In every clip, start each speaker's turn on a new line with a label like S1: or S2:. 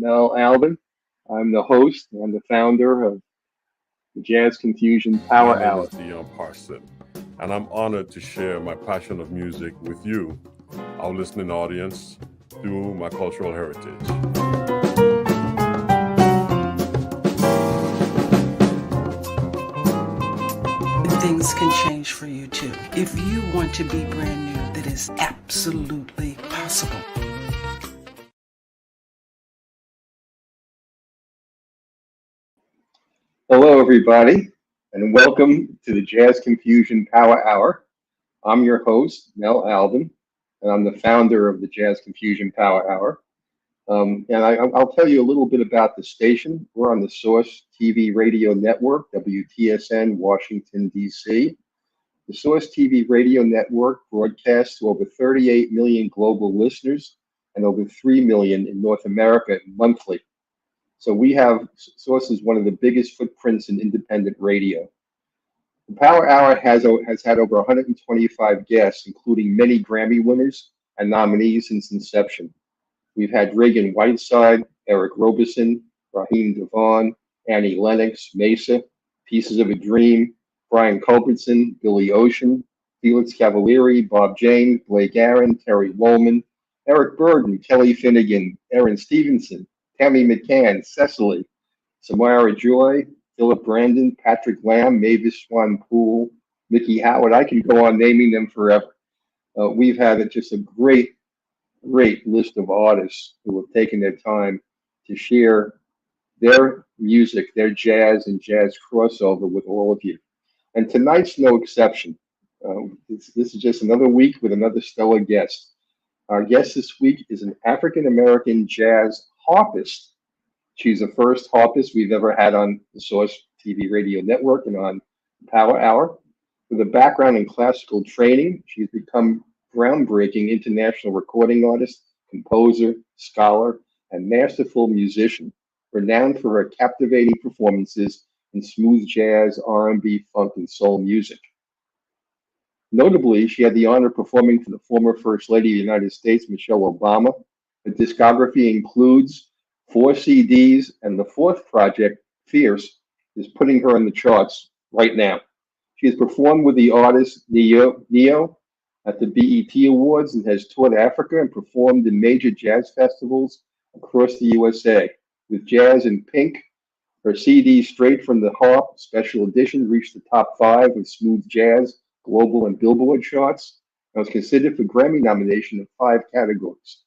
S1: Mel Albin. I'm the host and the founder of the Jazz Confusion
S2: My
S1: Power
S2: name
S1: Hour.
S2: is Dion Parson, and I'm honored to share my passion of music with you, our listening audience, through my cultural heritage.
S3: Things can change for you too. If you want to be brand new, that is absolutely possible.
S1: Hello, everybody, and welcome to the Jazz Confusion Power Hour. I'm your host, Mel Albin, and I'm the founder of the Jazz Confusion Power Hour. I'll tell you a little bit about the station. We're on the Source TV radio network, WTSN, Washington, D.C. The Source TV radio network broadcasts to over 38 million global listeners and over 3 million in North America monthly. So we have Source is one of the biggest footprints in independent radio. The Power Hour has had over 125 guests, including many Grammy winners and nominees since inception. We've had Reagan Whiteside, Eric Roberson, Raheem Devon, Annie Lennox, Mesa, Pieces of a Dream, Brian Culbertson, Billy Ocean, Felix Cavalieri, Bob James, Blake Aaron, Terry Wollman, Eric Burden, Kelly Finnegan, Aaron Stevenson, Tammy McCann, Cecily, Samara Joy, Philip Brandon, Patrick Lamb, Mavis Swan Poole, Mickey Howard. I can go on naming them forever. We've had just a great list of artists who have taken their time to share their music, their jazz and jazz crossover with all of you. And tonight's no exception. This is just another week with another stellar guest. Our guest this week is an African American jazz harpist. She's the first harpist we've ever had on the Source TV radio network and on Power Hour. With a background in classical training, she's become groundbreaking international recording artist, composer, scholar, and masterful musician, renowned for her captivating performances in smooth jazz, R&B, funk, and soul music. Notably, she had the honor of performing for the former First Lady of the United States, Michelle Obama. Her discography includes 4 CDs, and the fourth project, Fierce, is putting her on the charts right now. She has performed with the artist Neo at the BET Awards and has toured Africa and performed in major jazz festivals across the USA. With Jazz in Pink, her CD Straight from the Harp Special Edition reached the top 5 with Smooth Jazz, Global, and Billboard charts, and was considered for Grammy nomination in 5 categories.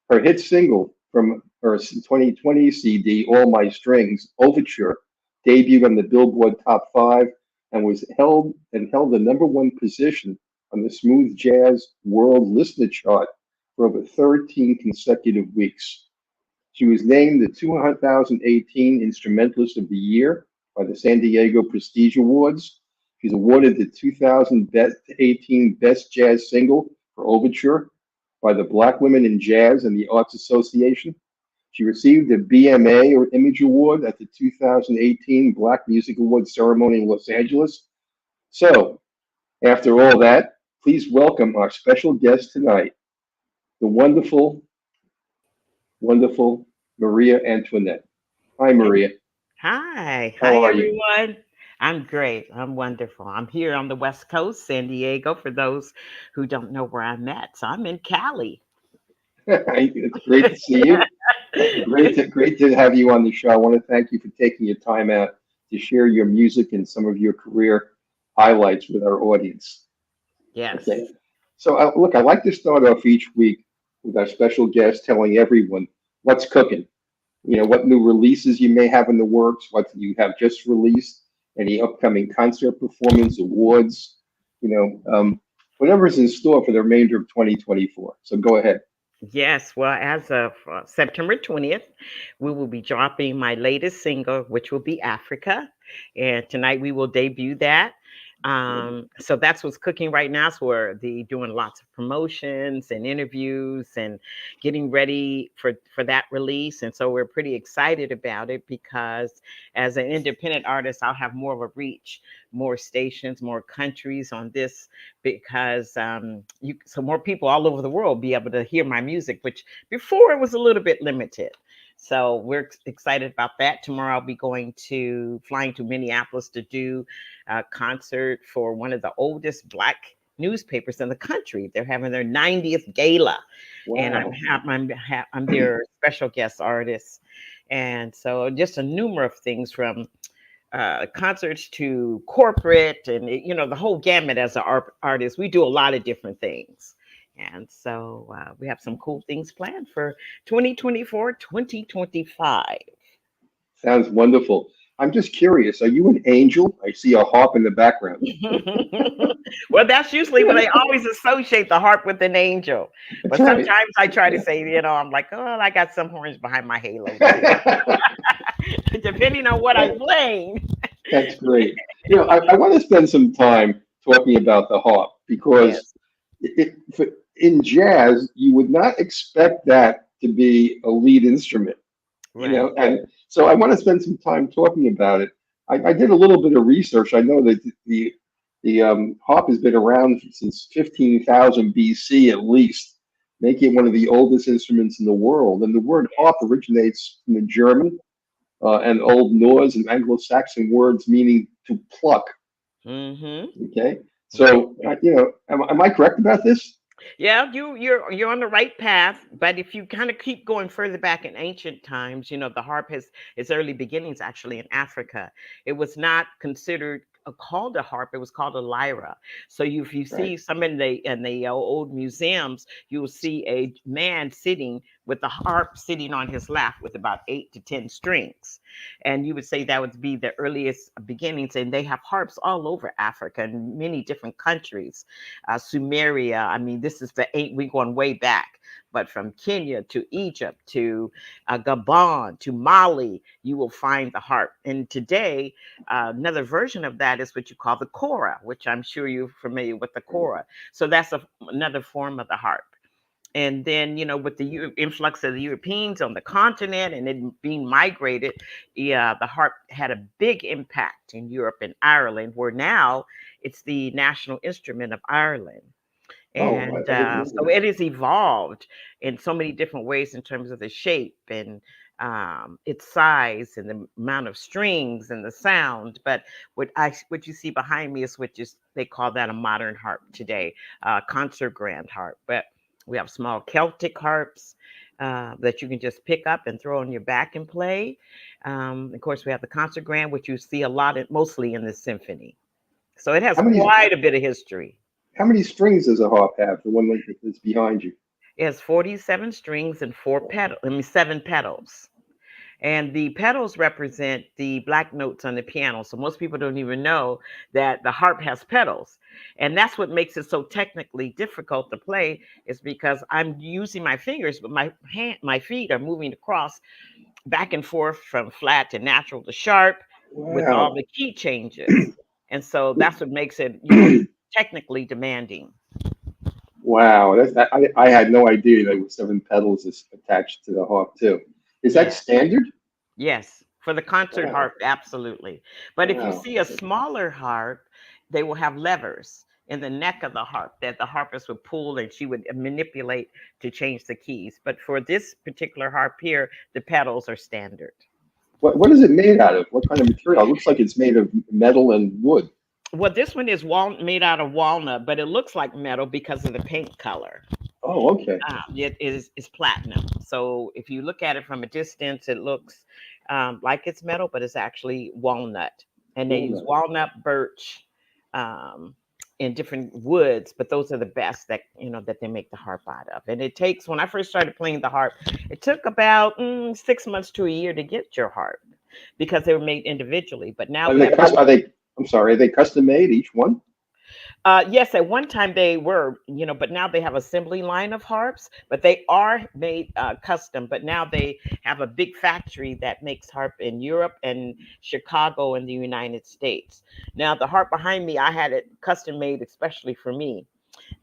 S1: Her hit single from her 2020 CD, All My Strings, Overture, debuted on the Billboard Top 5 and held the #1 position on the Smooth Jazz World Listener Chart for over 13 consecutive weeks. She was named the 2018 Instrumentalist of the Year by the San Diego Prestige Awards. She's awarded the 2018 Best Jazz Single for Overture by the Black Women in Jazz and the Arts Association. She received the BMA or Image Award at the 2018 Black Music Awards ceremony in Los Angeles. So, after all that, please welcome our special guest tonight, the wonderful Mariea Antoinette. Hi, Mariea.
S4: Hi.
S1: How
S4: Hi,
S1: are you?
S4: everyone. I'm great. I'm wonderful. I'm here on the West Coast, San Diego, for those who don't know where I'm at. So I'm in Cali.
S1: It's great to see you. Great to have you on the show. I want to thank you for taking your time out to share your music and some of your career highlights with our audience. Okay.
S4: Yes.
S1: So, look, I like to start off each week with our special guest telling everyone what's cooking. What new releases you may have in the works, what you have just released, any upcoming concert performance, awards, whatever's in store for the remainder of 2024. So go ahead.
S4: Yes. Well, as of September 20th, we will be dropping my latest single, which will be Africa. And tonight we will debut that. So that's what's cooking right now. So we're doing lots of promotions and interviews and getting ready for that release. And so we're pretty excited about it because as an independent artist, I'll have more of a reach, more stations, more countries on this because so more people all over the world be able to hear my music, which before it was a little bit limited. So we're excited about that. Tomorrow I'll be flying to Minneapolis to do a concert for one of the oldest Black newspapers in the country. They're having their 90th gala, and
S1: Wow.
S4: I'm their special guest artist. And so just a number of things from concerts to corporate and the whole gamut as an artist. We do a lot of different things. And so we have some cool things planned for 2024, 2025.
S1: Sounds wonderful. I'm just curious. Are you an angel? I see a harp in the background.
S4: Well, that's usually what I always associate the harp with an angel.
S1: That's
S4: But
S1: right.
S4: sometimes I try to say, I'm like, oh, I got some horns behind my halo, depending on what I'm playing.
S1: That's great. I want to spend some time talking about the harp because
S4: Yes,
S1: in jazz, you would not expect that to be a lead instrument,
S4: right.
S1: and so I want to spend some time talking about it. I did a little bit of research. I know that the harp has been around since 15,000 BC at least, making it one of the oldest instruments in the world. And the word harp originates from the German and Old Norse and Anglo-Saxon words meaning to pluck.
S4: Mm-hmm.
S1: Okay,
S4: Right.
S1: so am I correct about this?
S4: Yeah, you're on the right path, but if you kind of keep going further back in ancient times, the harp has its early beginnings actually in Africa. It was not considered called a harp; it was called a lyra. So if you
S1: Right.
S4: see some in the old museums, you will see a man sitting with the harp sitting on his lap with about 8 to 10 strings, and you would say that would be the earliest beginnings. And they have harps all over Africa in many different countries. Sumeria. I mean, this is the eight, we going way back, but from Kenya to Egypt to Gabon to Mali, you will find the harp. And today, another version of that is what you call the kora, which I'm sure you're familiar with the kora. So that's another form of the harp. And then, with the influx of the Europeans on the continent and it being migrated, yeah, the harp had a big impact in Europe and Ireland, where now it's the national instrument of Ireland.
S1: Oh,
S4: And
S1: I didn't know
S4: so
S1: that.
S4: it has evolved in so many different ways in terms of the shape and its size and the amount of strings and the sound. But what you see behind me is they call that a modern harp today, concert grand harp. But we have small Celtic harps that you can just pick up and throw on your back and play. Of course, we have the concert grand, which you see a lot, mostly in the symphony. So it has
S1: How many
S4: quite a bit of history.
S1: how many strings does a harp have? The one that's behind you.
S4: It has 47 strings and seven pedals. And the pedals represent the black notes on the piano. So most people don't even know that the harp has pedals. And that's what makes it so technically difficult to play, is because I'm using my fingers, but my feet are moving across back and forth from flat to natural to sharp with all
S1: Wow.
S4: the key changes. And so that's what makes it, technically demanding.
S1: Wow. I had no idea there were seven pedals attached to the harp too. Is that
S4: Yeah.
S1: standard?
S4: Yes, for the concert
S1: Wow.
S4: harp, absolutely. But if you
S1: Wow.
S4: see a smaller harp, they will have levers in the neck of the harp that the harpist would pull and she would manipulate to change the keys. But for this particular harp here, the pedals are standard.
S1: What is it made out of? What kind of material? It looks like it's made of metal and wood.
S4: Well, this one is made out of walnut, but it looks like metal because of the paint color.
S1: Oh, okay.
S4: It is platinum. So if you look at it from a distance, it looks like it's metal, but it's actually walnut. And they use
S1: Walnut.
S4: walnut, birch, um, and different woods, but those are the best that they make the harp out of. And it takes, when I first started playing the harp, it took about 6 months to a year to get your harp because they were made individually. But now
S1: Are
S4: we
S1: they
S4: have
S1: custom? I'm sorry. Are they custom made each one?
S4: yes, at one time they were, but now they have assembly line of harps, but they are made custom. But now they have a big factory that makes harp in Europe and Chicago in the United States. Now, the harp behind me, I had it custom made especially for me.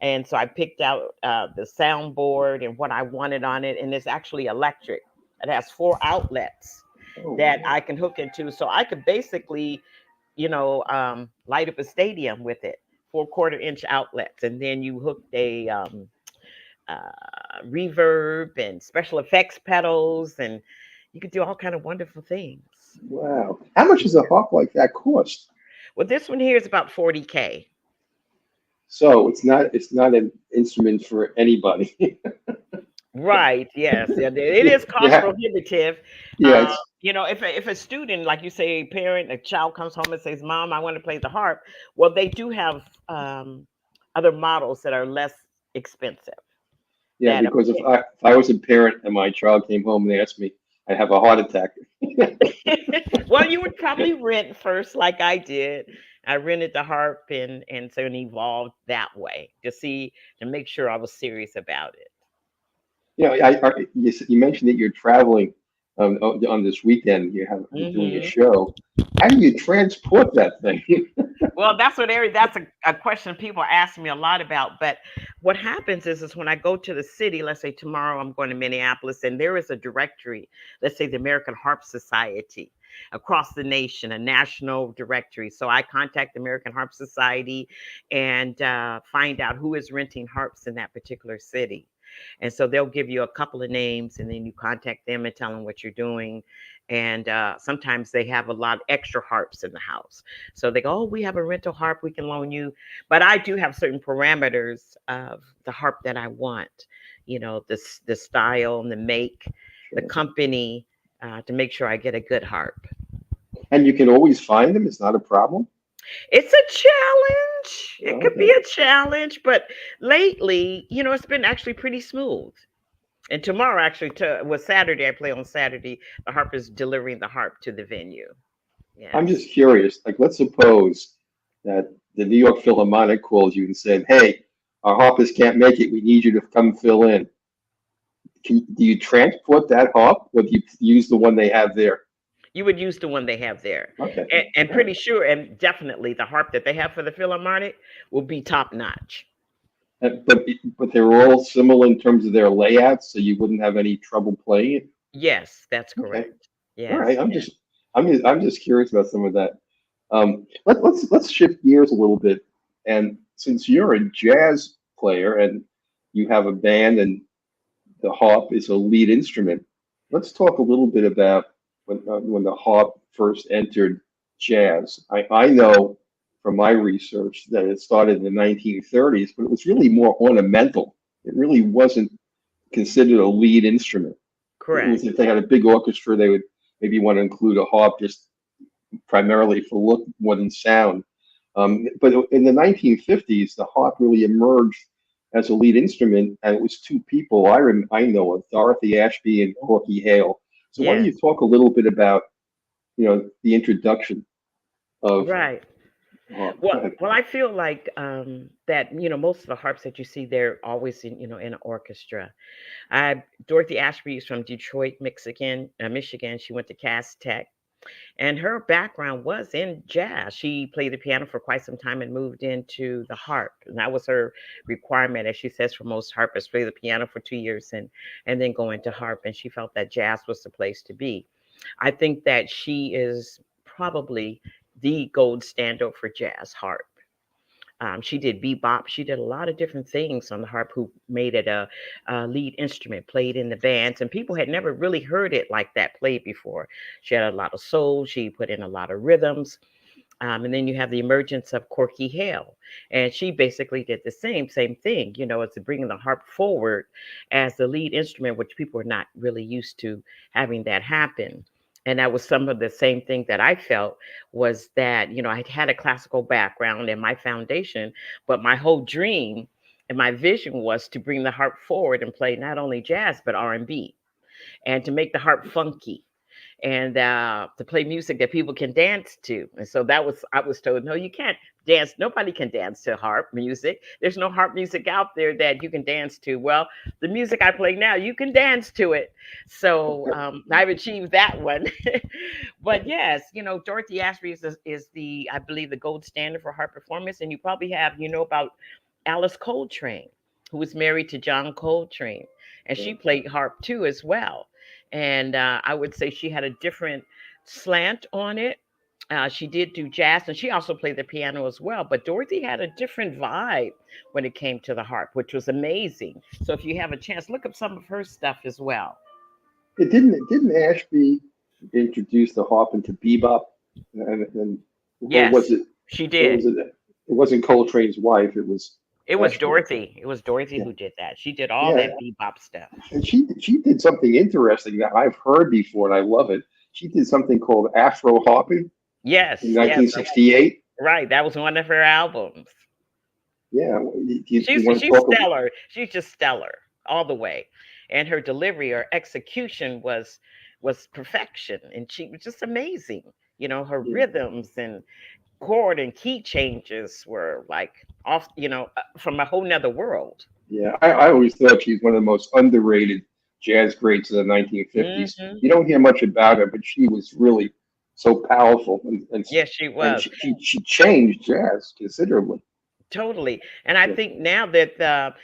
S4: And so I picked out the soundboard and what I wanted on it. And it's actually electric. It has 4 outlets
S1: Oh,
S4: that
S1: wow.
S4: I can hook into. So I could basically light up a stadium with it, 4/4 inch outlets, and then you hooked a uh, reverb and special effects pedals, and You could do all kind of wonderful things.
S1: Wow. How much does a harp like that cost?
S4: Well, this one here is about 40K.
S1: So it's not an instrument for anybody.
S4: Right. Yes. Yeah, it is cost
S1: Yeah,
S4: prohibitive.
S1: yeah, it's
S4: If a student, like you say, a parent, a child comes home and says, "Mom, I want to play the harp," well, they do have other models that are less expensive.
S1: yeah.
S4: That
S1: Because if I was a parent and my child came home and asked me, I'd have a heart attack.
S4: well, you would probably rent first, like I did. I rented the harp and so it evolved that way to make sure I was serious about it.
S1: You mentioned that you're traveling on this weekend. You're doing a
S4: Hmm.
S1: show. How do you transport that thing?
S4: Well, that's a question people ask me a lot about. But what happens is when I go to the city, let's say tomorrow I'm going to Minneapolis, and there is a directory, let's say the American Harp Society across the nation, a national directory. So I contact the American Harp Society and find out who is renting harps in that particular city. And so they'll give you a couple of names, and then you contact them and tell them what you're doing. And sometimes they have a lot of extra harps in the house. So they go, "Oh, we have a rental harp we can loan you." But I do have certain parameters of the harp that I want, the style and the make, the company, to make sure I get a good harp.
S1: And you can always find them. It's not a problem.
S4: It's a challenge. It could be
S1: Okay.
S4: a challenge, but lately, it's been actually pretty smooth. And tomorrow, actually, was Saturday. I play on Saturday. The harp is delivering the harp to the venue.
S1: I'm
S4: Yes.
S1: just curious. Like, let's suppose that the New York Philharmonic called you and said, "Hey, our harpist can't make it. We need you to come fill in." Do you transport that harp, or do you use the one they have there?
S4: You would use the one they have there.
S1: Okay.
S4: And
S1: All right.
S4: pretty sure, and definitely the harp that they have for the Philharmonic will be top notch.
S1: But they're all similar in terms of their layouts, so you wouldn't have any trouble playing it.
S4: Yes, that's
S1: Okay.
S4: correct.
S1: All right.
S4: Yes.
S1: I'm just curious about some of that. Let's shift gears a little bit. And since you're a jazz player and you have a band and the harp is a lead instrument, let's talk a little bit about when the harp first entered jazz. I know from my research that it started in the 1930s, but it was really more ornamental. It really wasn't considered a lead instrument. It was
S4: Correct.
S1: if they had a big orchestra, they would maybe want to include a harp just primarily for look more than sound. But in the 1950s, the harp really emerged as a lead instrument, and it was two people I know of, Dorothy Ashby and Corky Hale. So why don't you
S4: Yes.
S1: talk a little bit about the introduction of
S4: Right.
S1: harp? Go
S4: Well,
S1: ahead.
S4: well, I feel like that most of the harps that you see, they're always in an orchestra. Dorothy Ashby is from Detroit, Michigan. She went to Cass Tech. And her background was in jazz. She played the piano for quite some time and moved into the harp. And that was her requirement, as she says, for most harpists, play the piano for 2 years and then go into harp. And she felt that jazz was the place to be. I think that she is probably the gold standard for jazz harp. She did bebop. She did a lot of different things on the harp, who made it a lead instrument, played in the bands, and people had never really heard it like that played before. She had a lot of soul. She put in a lot of rhythms. And then you have the emergence of Corky Hale, and she basically did the same thing. It's bringing the harp forward as the lead instrument, which people are not really used to having that happen. And that was some of the same thing that I felt, was that I had a classical background and my foundation, but my whole dream and my vision was to bring the harp forward and play not only jazz but R&B, and to make the harp funky, and to play music that people can dance to. And so I was told, no, you can't dance. Nobody can dance to harp music. There's no harp music out there that you can dance to. Well, the music I play now, you can dance to it. So I've achieved that one. But yes, Dorothy Ashby is the, I believe, the gold standard for harp performance. And you probably have, about Alice Coltrane, who was married to John Coltrane, and she played harp too as well. And I would say she had a different slant on it. She did do jazz, and she also played the piano as well. But Dorothy had a different vibe when it came to the harp, which was amazing. So if you have a chance, look up some of her stuff as well.
S1: It didn't Ashby introduce the harp into bebop, and or was
S4: Yes,
S1: it?
S4: she
S1: Or
S4: did.
S1: was it? It wasn't Coltrane's wife. It was
S4: It was
S1: Ashby.
S4: Dorothy. It was Dorothy
S1: Yeah,
S4: who did that. She did all
S1: yeah.
S4: that bebop stuff.
S1: And she did something interesting that I've heard before, and I love it. She did something called Afro harping in
S4: Yes, yes,
S1: 1968.
S4: right. That was one of her albums.
S1: Yeah, you
S4: She's
S1: want to
S4: she's
S1: talk?
S4: stellar. She's just stellar all the way, and her delivery or execution was perfection, and she was just amazing. Her
S1: Yeah,
S4: rhythms and chord and key changes were like off, from a whole nother world.
S1: yeah. I always thought she's one of the most underrated jazz greats of the 1950s.
S4: Hmm.
S1: You don't hear much about her, but she was really so powerful,
S4: Yes, she
S1: and
S4: was.
S1: she changed jazz considerably.
S4: Totally. And I
S1: Yeah,
S4: think now that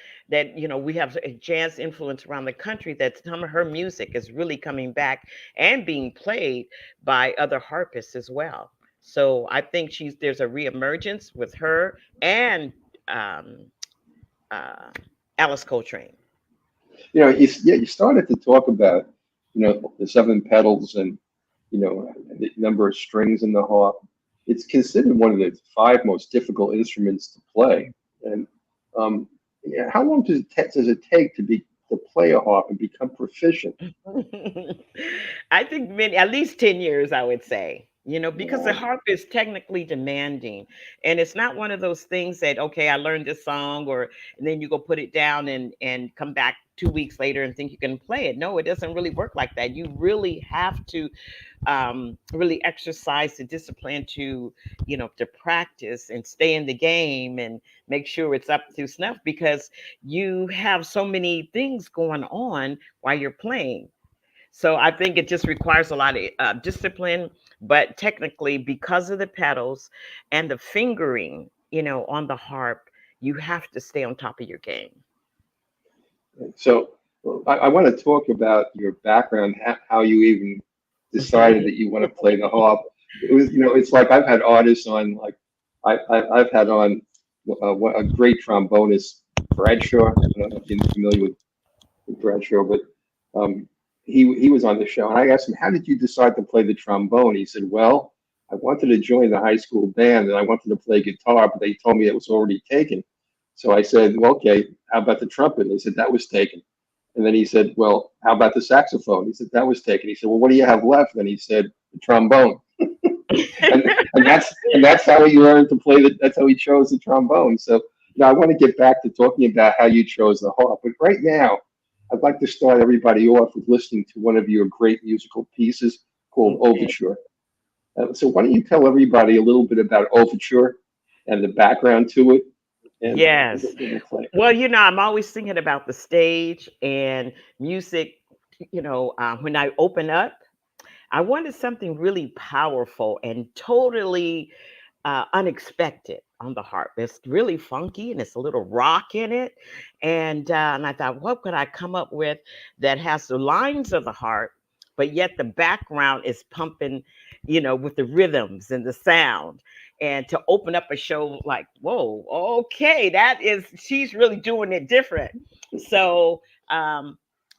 S4: we have a jazz influence around the country, that some of her music is really coming back and being played by other harpists as well. So I think there's a reemergence with her and um, uh, Alice Coltrane.
S1: you started to talk about the seven pedals and the number of strings in the harp. It's considered one of the five most difficult instruments to play. And yeah, how long does it take to play a harp and become proficient?
S4: I think at least 10 years, I would say, because the
S1: Wow.
S4: harp is technically demanding. And it's not one of those things that, okay, I learned this song, and then you go put it down and come back 2 weeks later and think you can play it. No, it doesn't really work like that. You really have to really exercise the discipline to practice and stay in the game and make sure it's up to snuff, because you have so many things going on while you're playing. So I think it just requires a lot of discipline, but technically, because of the pedals and the fingering, on the harp, you have to stay on top of your game.
S1: So I want to talk about your background, how you even decided that you want to play the harp. It was, it's like I've had artists on, like I've had on a great trombonist, Bradshaw. I don't know if you're familiar with Bradshaw, but um, he was on the show, and I asked him, "How did you decide to play the trombone?" He said, "Well, I wanted to join the high school band, and I wanted to play guitar, but they told me it was already taken. So I said, well, okay, how about the trumpet?" And they said that was taken. And then he said, "Well, how about the saxophone?" He said that was taken. He said, "Well, what do you have left?" And he said, "The trombone." And that's how he learned to play the. That's how he chose the trombone. So now I want to get back to talking about how you chose the harp. But right now, I'd like to start everybody off with listening to one of your great musical pieces called
S4: Okay.
S1: Overture. So why don't you tell everybody a little bit about Overture and the background to it, and
S4: Yes.
S1: then we'll play.
S4: Well, I'm always thinking about the stage and music. When I open up, I wanted something really powerful and totally unexpected on the harp. It's really funky and it's a little rock in it. And I thought, what could I come up with that has the lines of the harp, but yet the background is pumping, with the rhythms and the sound. And to open up a show like, whoa, okay, she's really doing it different. So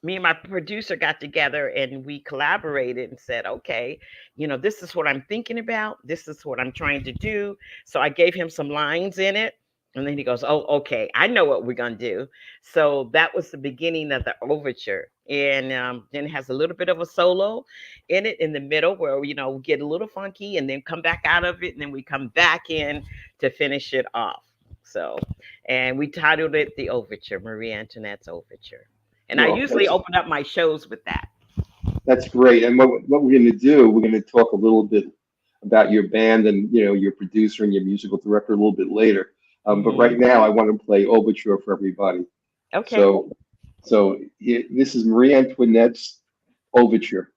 S4: me and my producer got together and we collaborated and said, okay, this is what I'm thinking about. This is what I'm trying to do. So I gave him some lines in it. And then he goes, oh, okay, I know what we're going to do. So that was the beginning of the overture. And then it has a little bit of a solo in it in the middle where, we get a little funky and then come back out of it. And then we come back in to finish it off. So, and we titled it The Overture, Mariea Antoinette's Overture. And I
S1: Well,
S4: usually open up my shows with that.
S1: that's great. And what we're going to do, we're going to talk a little bit about your band and your producer and your musical director a little bit later. But
S4: Hmm.
S1: right now, I want to play Overture for everybody.
S4: Okay.
S1: So this is Marie Antoinette's Overture.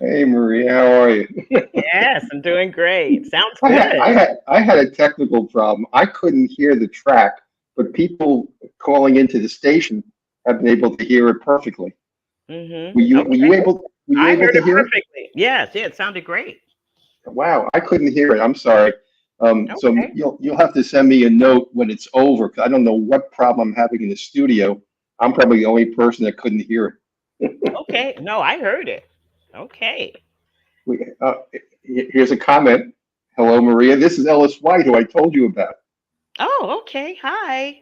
S1: Hey, Maria, how are you?
S4: Yes, I'm doing great. Sounds
S1: I had, I
S4: good.
S1: had, I had a technical problem. I couldn't hear the track, but people calling into the station have been able to hear it perfectly. Were
S4: Okay.
S1: you able, were you
S4: I
S1: able
S4: heard
S1: to
S4: it
S1: hear it?
S4: perfectly. Yes, yeah, it sounded great.
S1: Wow, I couldn't hear it. I'm sorry. So
S4: Okay.
S1: you'll have to send me a note when it's over, because I don't know what problem I'm having in the studio. I'm probably the only person that couldn't hear it.
S4: Okay. No, I heard it. Okay.
S1: We, here's a comment. Hello, Maria. This is Ellis White, who I told you about.
S4: Oh, okay. Hi.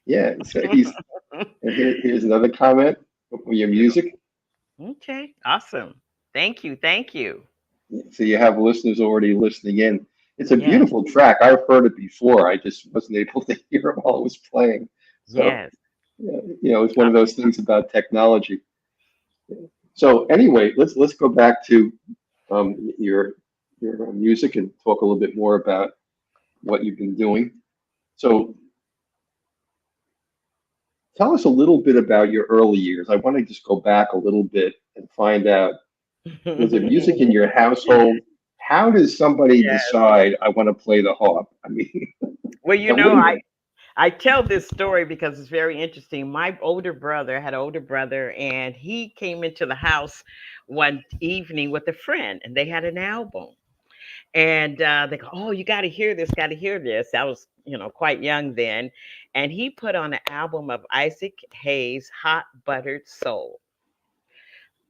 S1: Yeah, so and here's another comment for your music.
S4: Okay. Awesome. Thank you. Thank you.
S1: So you have listeners already listening in. It's a
S4: Yes.
S1: beautiful track. I've heard it before. I just wasn't able to hear it while it was playing. So,
S4: Yes.
S1: it's one of those things about technology. So anyway, let's go back to your music and talk a little bit more about what you've been doing. So tell us a little bit about your early years. I want to just go back a little bit and find out, was it music in your household? How does somebody
S4: Yes.
S1: decide I want to play the harp? I mean,
S4: Well,
S1: and what do you,
S4: I tell this story because it's very interesting. My older brother had an older brother, and he came into the house one evening with a friend, and they had an album. And they go, "Oh, you got to hear this, got to hear this." I was, quite young then. And he put on an album of Isaac Hayes' Hot Buttered Soul.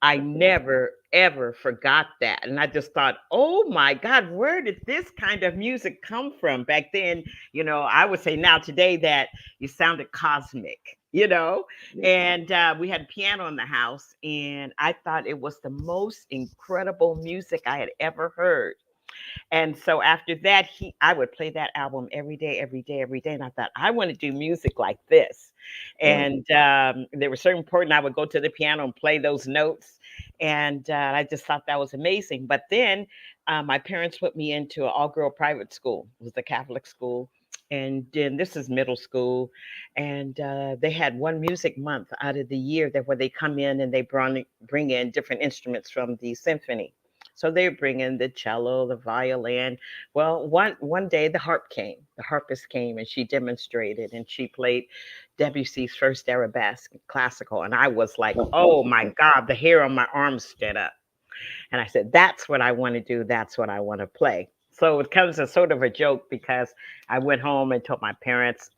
S4: I never ever forgot that. And I just thought, oh my God, where did this kind of music come from? Back then, I would say now today that you sounded cosmic, and we had piano in the house. And I thought it was the most incredible music I had ever heard. And so after that, I would play that album every day, every day, every day. And I thought, I want to do music like this.
S1: wow,
S4: And there were certain important, I would go to the piano and play those notes. And I just thought that was amazing. But then my parents put me into an all girl private school. It was a Catholic school. And then this is middle school. And they had one music month out of the year that where they come in and they bring in different instruments from the symphony. So they bring in the cello, the violin. Well, one day the harp came. The harpist came and she demonstrated and she played Debussy's first arabesque classical. And I was like, oh my God, the hair on my arms stood up. And I said, that's what I want to do. That's what I want to play. So it comes as sort of a joke because I went home and told my parents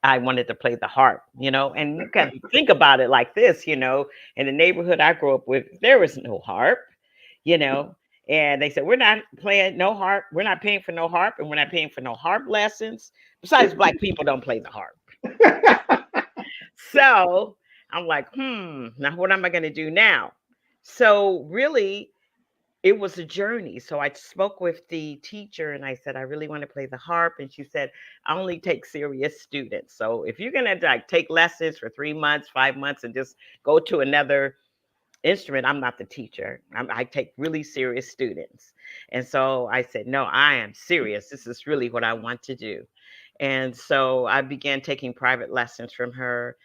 S4: I wanted to play the harp, and you can think about it like this, in the neighborhood I grew up with, there was no harp, you know, and they said, we're not playing no harp. We're not paying for no harp, and we're not paying for no harp lessons. Besides, black people don't play the harp. So I'm like, now what am I going to do now? So really, it was a journey. So I spoke with the teacher and I said, I really want to play the harp. And she said, I only take serious students. So if you're going to like take lessons for 3 months, 5 months, and just go to another instrument, I'm not the teacher. I take really serious students. And so I said, no, I am serious. This is really what I want to do. And so I began taking private lessons from her,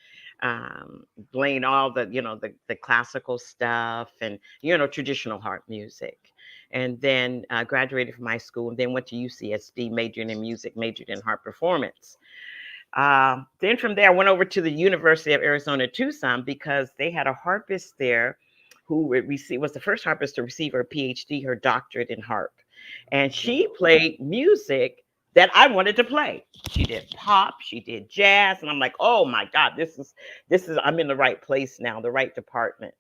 S4: playing all the classical stuff and traditional harp music. And then graduated from high school and then went to UCSD, majored in music, majored in harp performance. Then from there, I went over to the University of Arizona, Tucson, because they had a harpist there who was the first harpist to receive her PhD, her doctorate in harp. And she played music that I wanted to play. She did pop, she did jazz, and I'm like, oh my God, this is I'm in the right place now, the right department.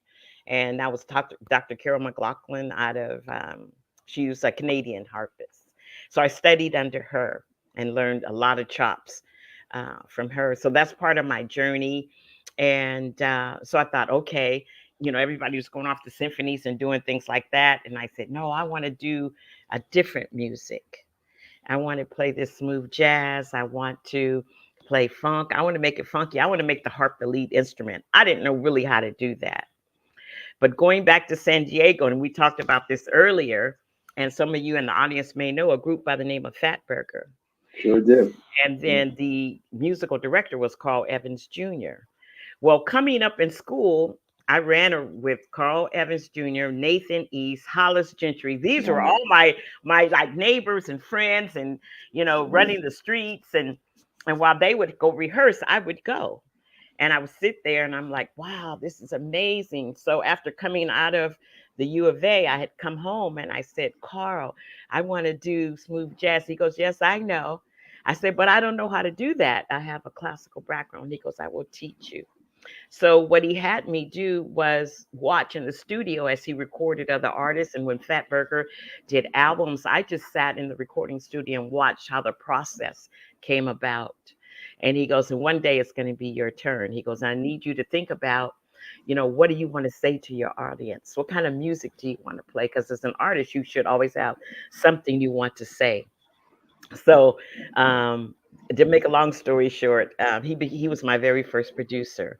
S4: And that was Dr. Carol McLaughlin out of she was a Canadian harpist. So I studied under her and learned a lot of chops from her. So that's part of my journey. And so I thought, okay, everybody was going off to symphonies and doing things like that. And I said, no, I want to do a different music. I want to play this smooth jazz. I want to play funk. I want to make it funky. I want to make the harp the lead instrument. I didn't know really how to do that. But going back to San Diego, and we talked about this earlier, and some of you in the audience may know a group by the name of Fatburger.
S1: sure do.
S4: And then the musical director was Carl Evans Jr. Well, coming up in school, I ran with Carl Evans Jr., Nathan East, Hollis Gentry. These were all my like neighbors and friends, and running the streets, and while they would go rehearse, I would go. And I would sit there and I'm like, wow, this is amazing. So after coming out of the U of A, I had come home and I said, Carl, I want to do smooth jazz. He goes, yes, I know. I said, but I don't know how to do that. I have a classical background. He goes, I will teach you. So what he had me do was watch in the studio as he recorded other artists. And when Fat Burger did albums, I just sat in the recording studio and watched how the process came about. And he goes, and one day it's going to be your turn. He goes, I need you to think about, what do you want to say to your audience? What kind of music do you want to play? Because as an artist, you should always have something you want to say. So, to make a long story short, he was my very first producer,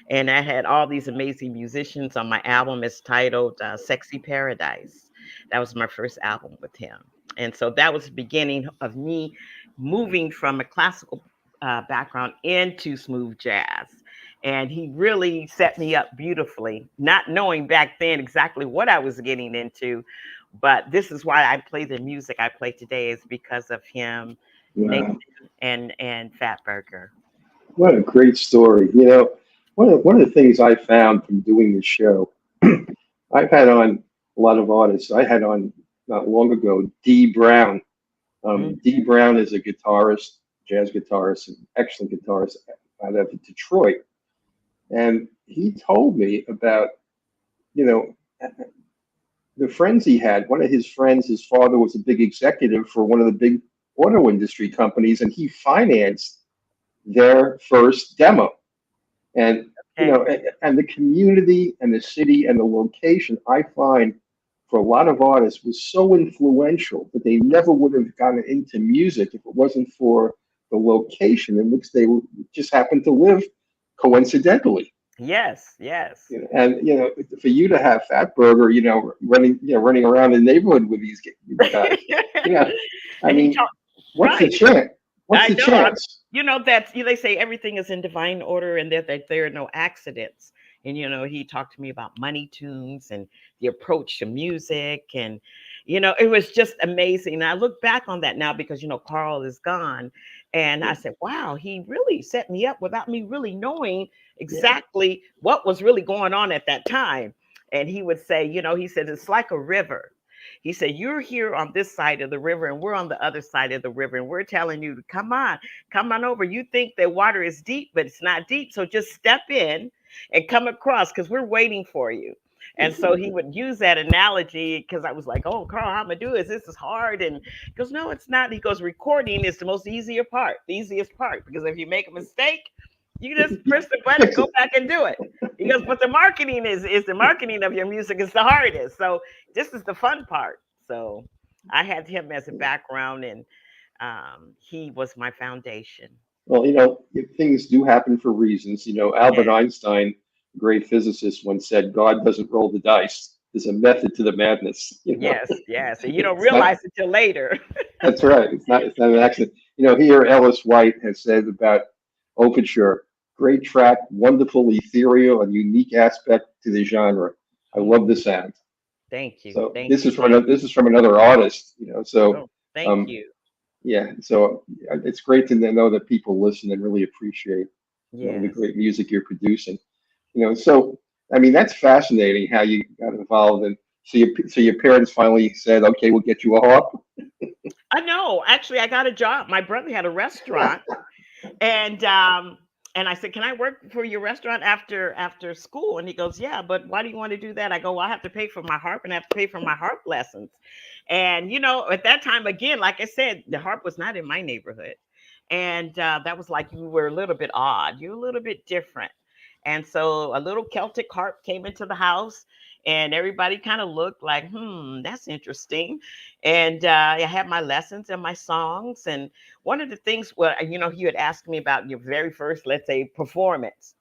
S4: and I had all these amazing musicians on my album. It's titled "Sexy Paradise." That was my first album with him, and so that was the beginning of me moving from a classical background into smooth jazz. And he really set me up beautifully, not knowing back then exactly what I was getting into. But this is why I play the music I play today, is because of him, Nathan,
S1: Wow.
S4: and Fat Burger.
S1: What a great story. One of the things I found from doing this show, I've had on a lot of artists. I had on not long ago Dee Brown.
S4: Mm,
S1: Dee Brown is a guitarist, jazz guitarist, an excellent guitarist out of Detroit. And he told me about, you know, the friends he had. One of his friends, his father was a big executive for one of the big auto industry companies, and he financed their first demo. And
S4: okay.
S1: and the community and the city and the location, I find for a lot of artists was so influential that they never would have gotten into music if it wasn't for the location in which they just happened to live coincidentally.
S4: Yes, yes.
S1: And for you to have Fat Burger, running around the neighborhood with these guys, yeah, I
S4: And he
S1: mean,
S4: taught,
S1: what's the
S4: right.
S1: chance? What's
S4: I
S1: the
S4: know.
S1: chance?
S4: That they say everything is in divine order and that there are no accidents. And he talked to me about money tunes and the approach to music, and it was just amazing. And I look back on that now because Carl is gone, and I said, wow, he really set me up without me really knowing
S1: Yeah,
S4: exactly what was really going on at that time. And he would say, he said it's like a river. He said, you're here on this side of the river and we're on the other side of the river. And we're telling you to come on over. You think the water is deep, but it's not deep. So just step in and come across because we're waiting for you. And so he would use that analogy because I was like, oh, Carl, how am I do this? This is hard. And he goes, no, it's not. He goes, recording is the most the easiest part, because if you make a mistake, you just press the button and
S1: fix
S4: go
S1: it.
S4: back and do it. He goes, but the marketing is the marketing of your music is the hardest. So this is the fun part. So I had him as a background, and he was my foundation.
S1: Well, things do happen for reasons.
S4: Yeah.
S1: Albert Einstein, great physicist, once said, "God doesn't roll the dice. There's a method to the madness."
S4: Yes, yes. And you don't
S1: It's not.
S4: realize it till later.
S1: That's right. It's not an accident. Here Ellis White has said about Overture, great track, wonderful, ethereal, and unique aspect to the genre. I love the sound.
S4: Thank you.
S1: So
S4: Thank
S1: this
S4: you.
S1: is from another artist. So
S4: Oh, thank
S1: um,
S4: you.
S1: yeah. So it's great to know that people listen and really appreciate the
S4: Yes.
S1: great music you're producing. So I mean that's fascinating how you got involved, and so your parents finally said, okay, we'll get you a harp.
S4: I know. Actually, I got a job. My brother had a restaurant, and I said, "Can I work for your restaurant after school?" And he goes, "Yeah, but why do you want to do that?" I go, "Well, I have to pay for my harp and I have to pay for my harp lessons." And at that time, again, like I said, the harp was not in my neighborhood, and that was like you were a little bit odd. You're a little bit different. And so a little Celtic harp came into the house, and everybody kind of looked like, that's interesting. And I had my lessons and my songs. And one of the things, well, he had asked me about your very first, let's say, performance.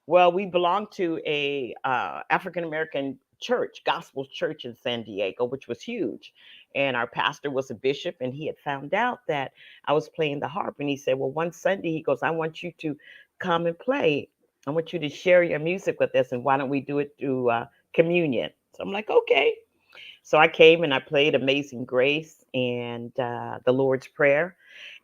S4: Well, we belonged to a African American church, gospel church in San Diego, which was huge. And our pastor was a bishop, and he had found out that I was playing the harp. And he said, well, one Sunday, he goes, I want you to come and play I want you to share your music with us, and why don't we do it through communion? So I'm like, okay. So I came and I played Amazing Grace and the Lord's Prayer.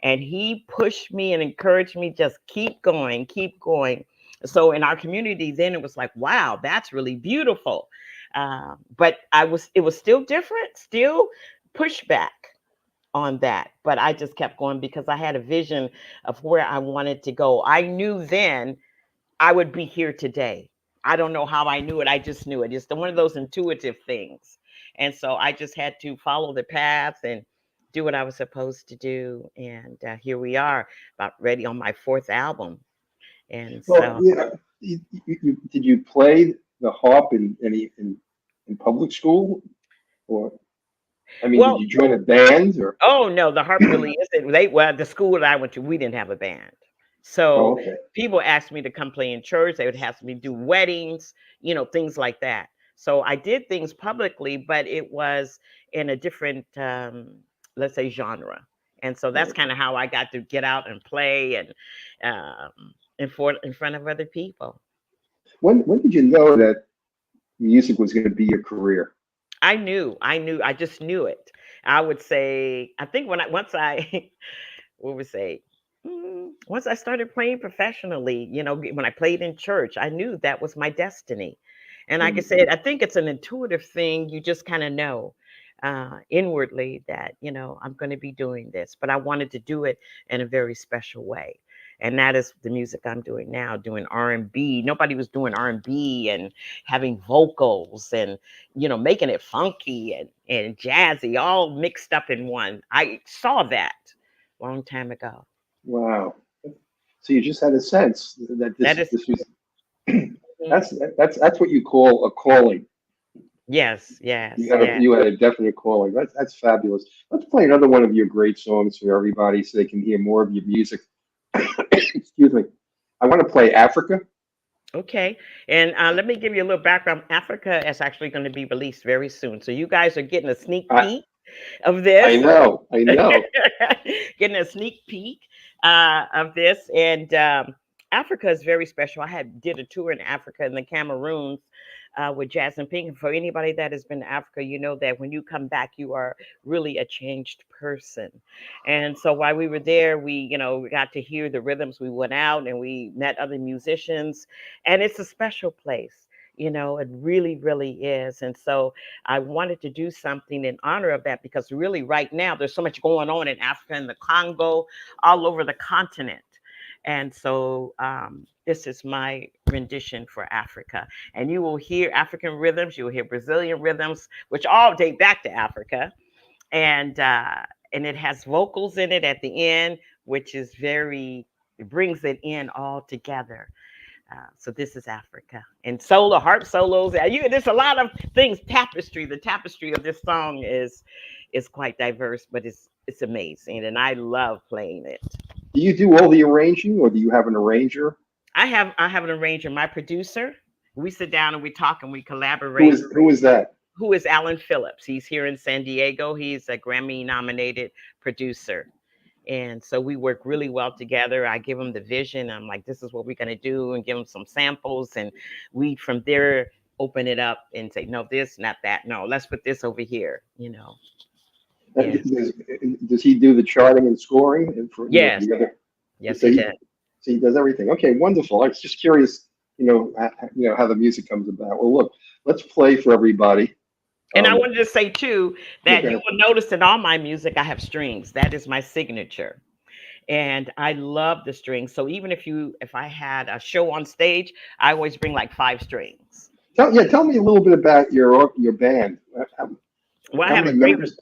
S4: And he pushed me and encouraged me, just keep going, keep going. So in our community, then it was like, wow, that's really beautiful. But it was still different, still pushback on that. But I just kept going because I had a vision of where I wanted to go. I knew then I would be here today. I don't know how I knew it. I just knew it. It's one of those intuitive things. And so I just had to follow the path and do what I was supposed to do. And here we are, about ready on my fourth album. And
S1: Well,
S4: so,
S1: yeah. Did you play the harp in public school, or I mean, did
S4: well,
S1: you join a band or?
S4: oh no, the harp really isn't. Well, the school that I went to, we didn't have a band.
S1: Oh,
S4: So
S1: okay.
S4: people asked me to come play in church. They would have me do weddings, things like that. So I did things publicly, but it was in a different, let's say, genre. And so that's kind of how I got to get out and play and in front of other people.
S1: When did you know that music was going to be your career?
S4: I just knew it. I would say, I think once I, what would say, once I started playing professionally, when I played in church, I knew that was my destiny. And like I
S1: Mhm.
S4: said, I think it's an intuitive thing. You just kind of know inwardly that, I'm going to be doing this, but I wanted to do it in a very special way. And that is the music I'm doing now, doing R&B. Nobody was doing R&B and having vocals and, making it funky and jazzy, all mixed up in one. I saw that long time ago.
S1: Wow. So you just had a sense that
S4: That
S1: this
S4: is,
S1: this was
S4: mhm.
S1: that's what you call a calling.
S4: Yes, yes,
S1: You had a
S4: yes.
S1: you had a definite calling. That's fabulous. Let's play another one of your great songs for everybody so they can hear more of your music. Excuse me. I want to play Africa.
S4: Okay. And let me give you a little background. Africa is actually going to be released very soon. So you guys are getting a sneak
S1: I
S4: peek of
S1: I
S4: this.
S1: know, I know.
S4: Getting a sneak peek of this. And Africa is very special. I had did a tour in Africa in the Cameroons with Jazz and Pink. And for anybody that has been to Africa, you know that when you come back, you are really a changed person. And so while we were there, we got to hear the rhythms. We went out and we met other musicians, and it's a special place. It really, really is. And so I wanted to do something in honor of that because really right now there's so much going on in Africa and the Congo, all over the continent. And so this is my rendition for Africa. And you will hear African rhythms, you will hear Brazilian rhythms, which all date back to Africa. And it has vocals in it at the end, which is it brings it in all together. So this is Africa and solo harp solos. There's a lot of things. Tapestry. The tapestry of this song is quite diverse, but it's amazing, and I love playing it.
S1: Do you do all the arranging, or do you have an arranger?
S4: I have an arranger, my producer. We sit down and we talk and we
S1: Who
S4: collaborate.
S1: is that?
S4: Who is Alan Phillips? He's here in San Diego. He's a Grammy nominated producer. And so we work really well together. I give him the vision. I'm like, this is what we're going to do, and give him some samples. And we, from there, open it up and say, no, this, not that. No, let's put this over here. Yeah.
S1: Does he do the charting and scoring and for
S4: Yes.
S1: the other?
S4: Yes,
S1: So
S4: he
S1: he
S4: did.
S1: so he does everything. Okay, wonderful. I was just curious, how the music comes about. Well, look, let's play for everybody.
S4: And I
S1: Um,
S4: wanted to say, too, that you
S1: okay.
S4: will notice in all my music, I have strings. That is my signature. And I love the strings. So even if I had a show on stage, I always bring like five strings.
S1: Tell me a little bit about your band.
S4: Well,
S1: How many members?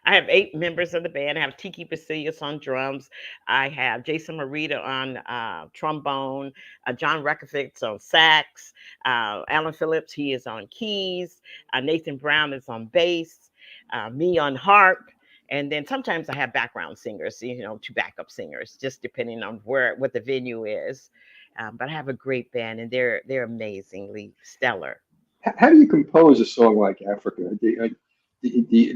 S4: I have 8 members of the band. I have Tiki Basilius on drums. I have Jason Marita on trombone. John Reckerfix on sax. Alan Phillips, he is on keys. Nathan Brown is on bass. Me on harp. And then sometimes I have background singers, 2 backup singers, just depending on what the venue is. But I have a great band, and they're amazingly stellar.
S1: How do you compose a song like Africa? Do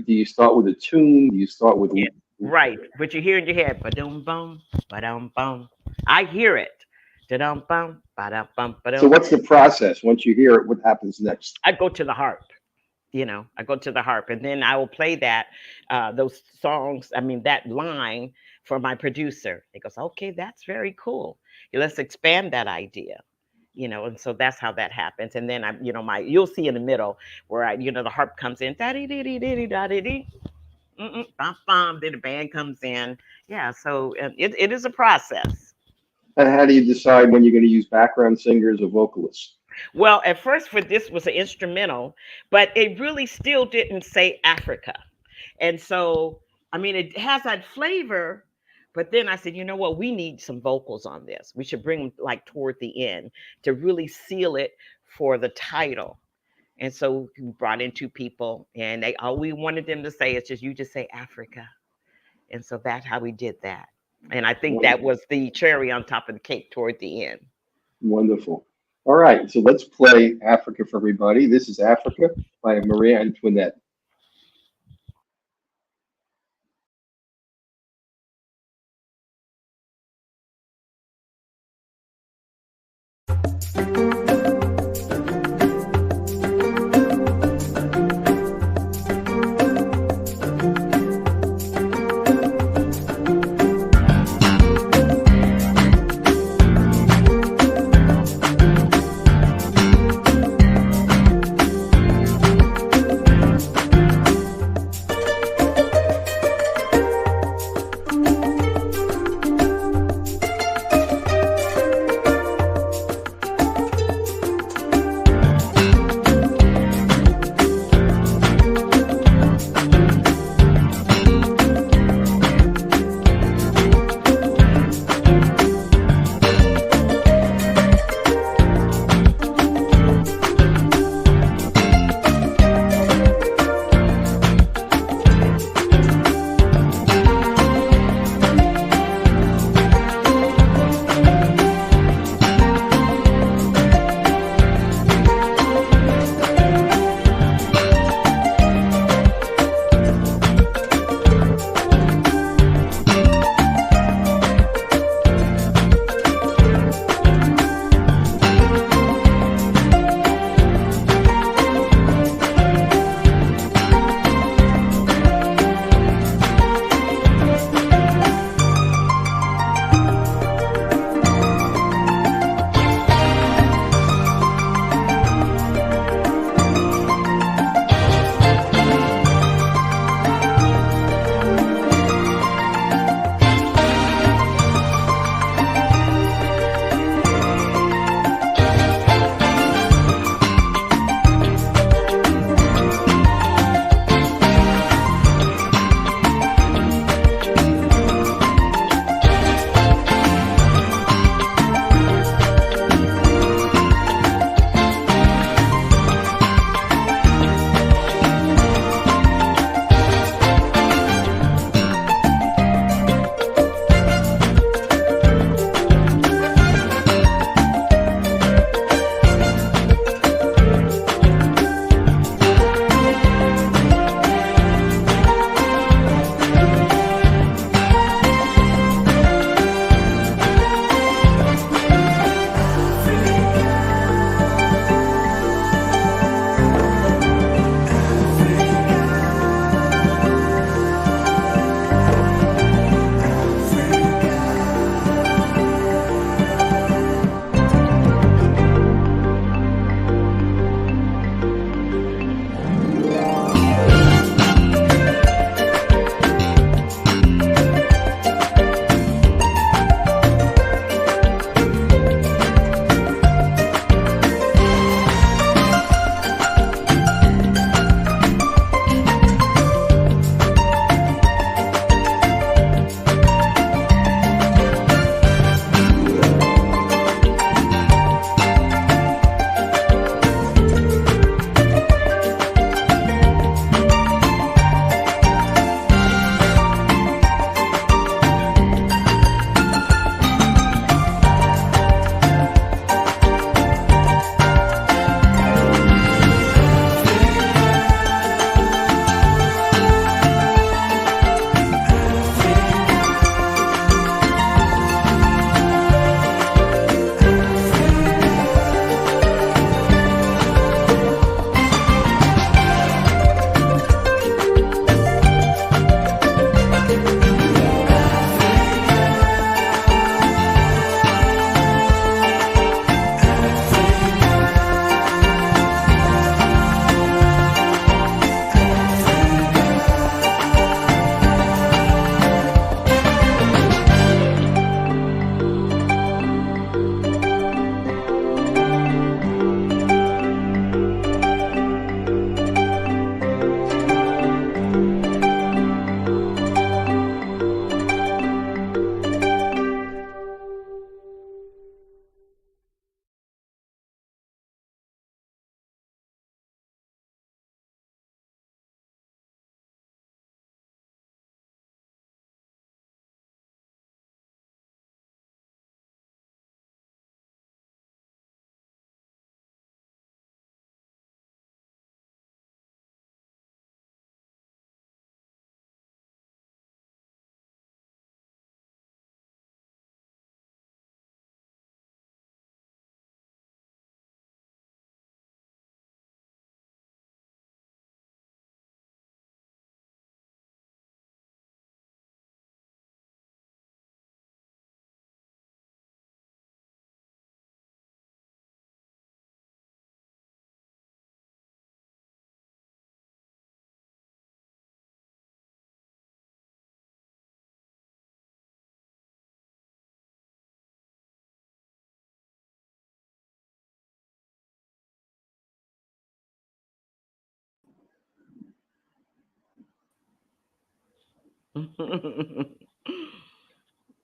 S1: you start with a tune? Do you start with
S4: Right. But you hear in your head, ba-dum bum, ba-dum bum. I hear it. Da-dum-bum, ba-dum-bum,
S1: So
S4: ba-dum.
S1: what's the process? Once you hear it, what happens next?
S4: I go to the harp. I go to the harp, and then I will play those songs. I mean, that line for my producer. He goes, "Okay, that's very cool. Let's expand that idea." And so that's how that happens. And then you'll see in the middle where the harp comes in, da dee dee dee dee da dee dee, bum bum. Then the band comes in. Yeah, so it is a process.
S1: And how do you decide when you're going to use background singers or vocalists?
S4: Well, at first for this was an instrumental, but it really still didn't say Africa. And so, I mean, it has that flavor, but then I said, you know what? We need some vocals on this. We should bring them like toward the end to really seal it for the title. And so we brought in two people, and all we wanted them to say is you just say Africa. And so that's how we did that. And I think that was the cherry on top of the cake toward the end.
S1: Wonderful. All right, so let's play Africa for everybody. This is Africa by Mariea Antoinette.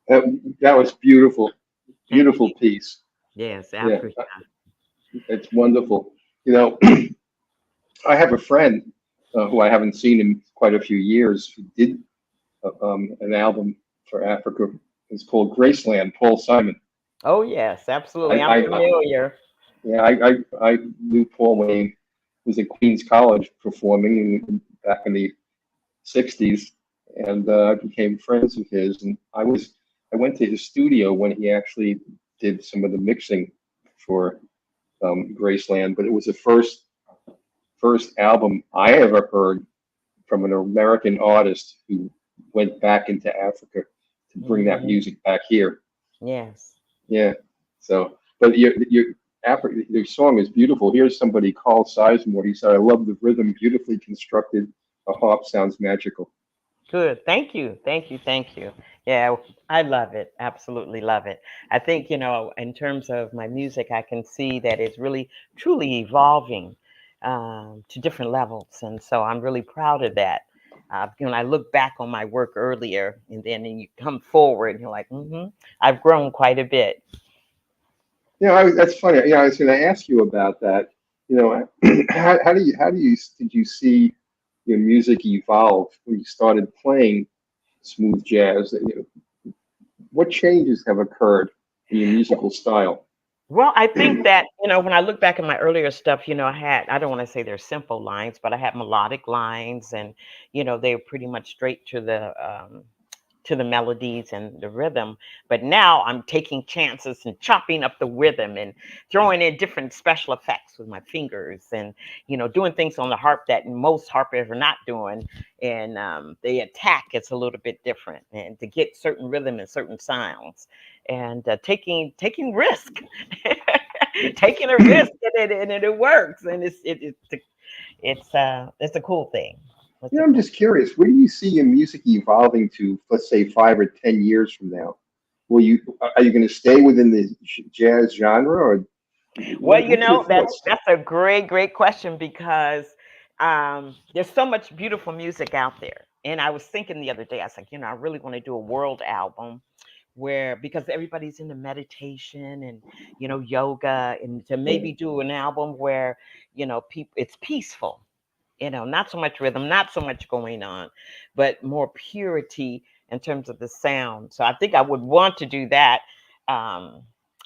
S1: That was beautiful,
S4: Thank
S1: beautiful
S4: you.
S1: piece.
S4: Yes,
S1: Yeah,
S4: Africa.
S1: it's wonderful. You know, I have a friend who I haven't seen in quite a few years who did an album for Africa. It's called Graceland, Paul Simon.
S4: Oh, yes,
S1: I,
S4: absolutely. I'm
S1: I,
S4: familiar.
S1: yeah, I knew Paul when he was at Queens College performing back in the '60s, and I became friends with his. And I went to his studio when he actually did some of the mixing for Graceland, but it was the first album I ever heard from an American artist who went back into Africa to bring that
S4: Hmm.
S1: music back here.
S4: Yes.
S1: Yeah. So, but your song is beautiful. Here's somebody called Sizemore. He said, "I love the rhythm, beautifully constructed. A harp sounds magical."
S4: Good. Thank you. Thank you. Thank you. Yeah, I love it. Absolutely love it. I think, in terms of my music, I can see that it's really, truly evolving to different levels. And so I'm really proud of that. I look back on my work earlier and then you come forward and you're like, I've grown quite a bit.
S1: That's funny. I was going to ask you about that. You know, how do you did you see your music evolve when you started playing smooth jazz? What changes have occurred in your musical style?
S4: Well, I think that, when I look back at my earlier stuff, I don't want to say they're simple lines, but I had melodic lines and, they were pretty much straight to the melodies and the rhythm. But now I'm taking chances and chopping up the rhythm and throwing in different special effects with my fingers and, doing things on the harp that most harpers are not doing. And the attack is a little bit different and to get certain rhythm and certain sounds and taking risk, taking a risk and it works. And it's a cool thing. It's a
S1: I'm
S4: cool.
S1: just curious, where do you see your music evolving to, let's say 5 or 10 years from now? Are you going to stay within the jazz genre, or
S4: Well,
S1: what's your thoughts?
S4: that's a great question because there's so much beautiful music out there. And I was thinking the other day, I was like, I really want to do a world album where because everybody's into meditation and yoga, and to
S1: Yeah,
S4: maybe do an album where people it's peaceful, not so much rhythm, not so much going on, but more purity in terms of the sound. So I think I would want to do that um,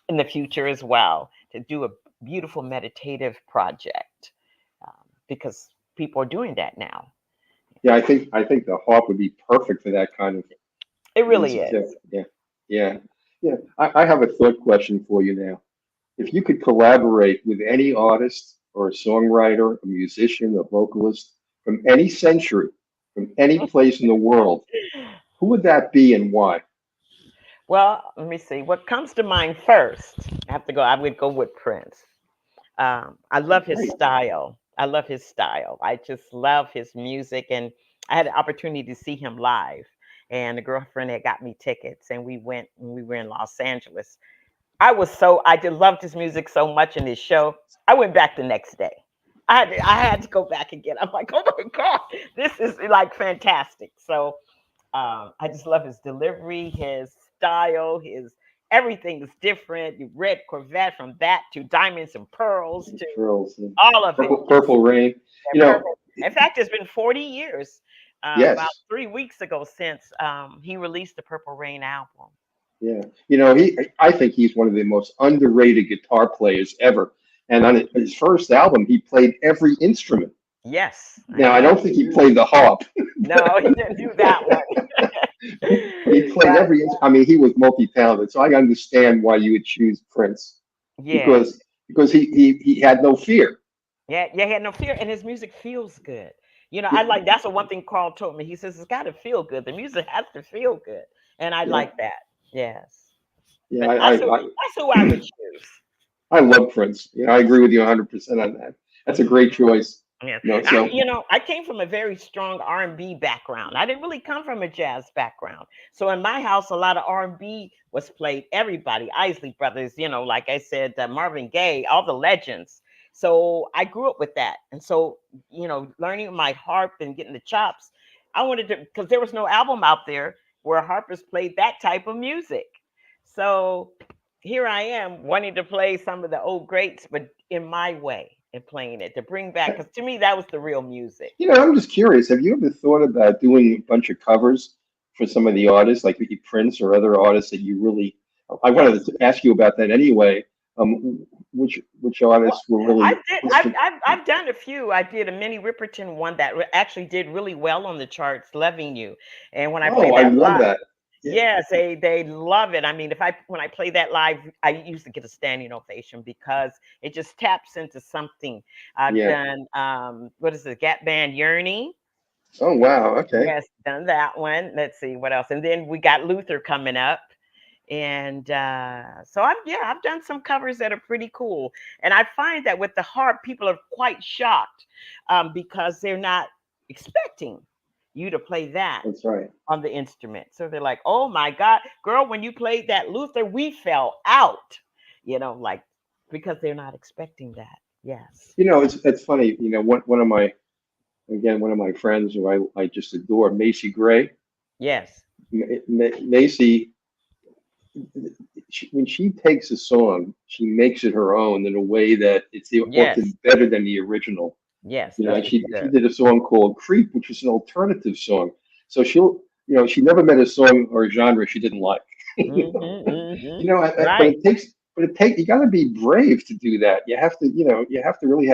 S4: in the future as well, to do a beautiful meditative project because people are doing that now.
S1: yeah. I think the harp would be perfect for that kind of
S4: It really
S1: music too.
S4: is.
S1: Yeah, yeah, yeah. I have a thought question for you now. If you could collaborate with any artist or a songwriter, a musician, a vocalist from any century, from any place in the world, who would that be and why?
S4: Well, let me see. What comes to mind first? I would go with Prince. I love his
S1: Great.
S4: style. I love his style. I just love his music. And I had the opportunity to see him live. And the girlfriend had got me tickets, and we went and we were in Los Angeles. I did loved his music so much in his show. I went back the next day. I had to go back again. I'm like, oh my God, this is like fantastic. So I just love his delivery, his style, his everything is different. You red Corvette from that to diamonds and pearls to
S1: Pearls, and
S4: all of it.
S1: Purple Rain.
S4: Yeah,
S1: You know,
S4: purple. In fact, it's been 40 years. About
S1: yes,
S4: 3 weeks ago since he released the Purple Rain album.
S1: yeah. I think he's one of the most underrated guitar players ever. And on his first album, he played every instrument.
S4: Yes, I
S1: Now, I
S4: know.
S1: don't think he played the harp,
S4: No, he didn't do that one.
S1: but he played
S4: That
S1: I mean, he was multi-talented. So I understand why you would choose Prince
S4: yes.
S1: because he had no fear.
S4: Yeah, yeah, he had no fear, and his music feels good. I like that's the one thing Carl told me. He says it's got to feel good. The music has to feel good, and I
S1: Yeah,
S4: like that. Yes,
S1: yeah.
S4: but that's who I would choose.
S1: I love Prince. I agree with you 100% on that. That's a great choice.
S4: Yeah,
S1: So
S4: I came from a very strong R&B background. I didn't really come from a jazz background. So in my house, a lot of R&B was played. Everybody, Isley Brothers, like I said, Marvin Gaye, all the legends. So I grew up with that, and so learning my harp and getting the chops. I wanted to, because there was no album out there where a harpist played that type of music. So here I am wanting to play some of the old greats, but in my way and playing it to bring back, because to me, that was the real music.
S1: I'm just curious. Have you ever thought about doing a bunch of covers for some of the artists, like maybe Prince or other artists that you really? I wanted to ask you about that anyway. Which artists were really?
S4: I've done a few. I did a Minnie Riperton one that actually did really well on the charts, "Loving You," and when I played that
S1: I love
S4: live,
S1: that. Yeah.
S4: yes, they love it. I mean, when I play that live, I used to get a standing ovation because it just taps into something. I've done what is the Gap Band "Yearning"?
S1: Oh wow. Okay.
S4: Yes, done that one. Let's see what else, and then we got Luther coming up. And so I've done some covers that are pretty cool. And I find that with the harp, people are quite shocked because they're not expecting you to play that.
S1: That's right.
S4: On the instrument. So they're like, oh my God, girl, when you played that Luther, we fell out, like, because they're not expecting that. Yes.
S1: It's funny. One of my friends who I just adore, Macy Gray.
S4: Yes.
S1: Macy, when she takes a song, she makes it her own in a way that it's often better than the original.
S4: Yes.
S1: She did a song called "Creep," which is an alternative song. So she never met a song or a genre she didn't like.
S4: Right.
S1: But it takes, you got to be brave to do that. You have to really